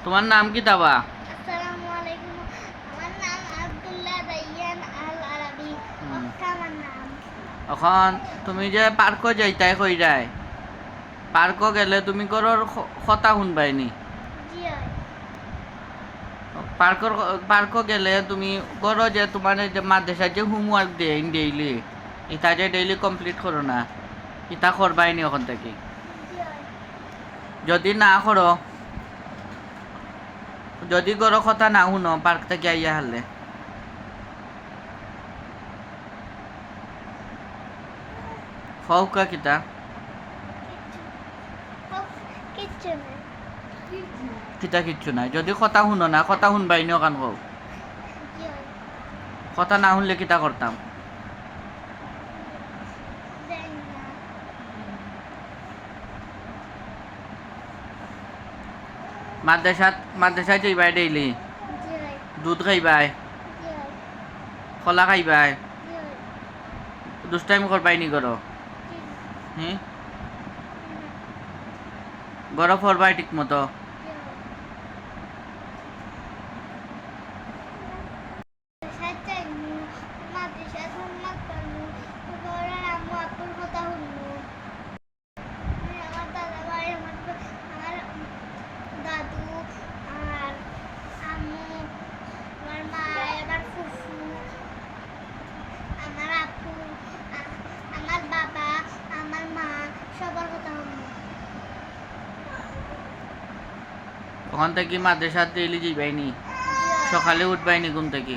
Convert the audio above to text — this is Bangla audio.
তোমার নাম কি দাবা? আসসালামু আলাইকুম। আমার নাম আব্দুল্লাহ রাইয়ান আল আরাবি। আমার নাম। এখন তুমি যে পার্ক যাইতাই কই যায়, পার্ক গেলে তুমি গরর কথা শুনবাইনি। জি হয়। পার্ক গেলে তুমি গর যে তোমার যে মাদ্রাসার যে হোমওয়ার্ক দেয় ডেইলি, ইটা যে ডেইলি কমপ্লিট করো না, ইটা করবাইনি ওখান থেকে। জি হয়। যদি না করো, যদি গরো কথা না শুনো, পার্ক থেকে আইয়া হারলে ফৌকা কিতা কিচ্ছু না। কিতা কিচ্ছু নাই। যদি কথা শুনো না, কথা শুনবাইনি ওখান কও। জি হয়। কথা না শুনলে কিতা করতাম? জানি না। মাদ্রাসায় যাইবাই ডেইলি, জি হয়। দুধ খাইবাই, জি হয়। কলা খাইবাই, জি হয়। দুষ্টাইম করবাইনি গরো। জি না। হুম, গরো ফরবাই ঠিক মতো। জি হয়। মাদ্রাসায় যাইমু, মাদ্রাসায় হোমওয়ার্ক করমু, তারপরে আম্মু আব্বুর কথা শুনমু। আমার দাদা ভাই, আমার দাদু আর আম্মু, আমার মা, আমার ফুফু, আমার আপু, আমার বাবা, আমার মা, সবার কথা শুনমু। ওখান থেকে মাদ্রাসার ডেইলি যাইবাইনি, জি হয়। সকালে উঠবাইনি ঘুম থেকে।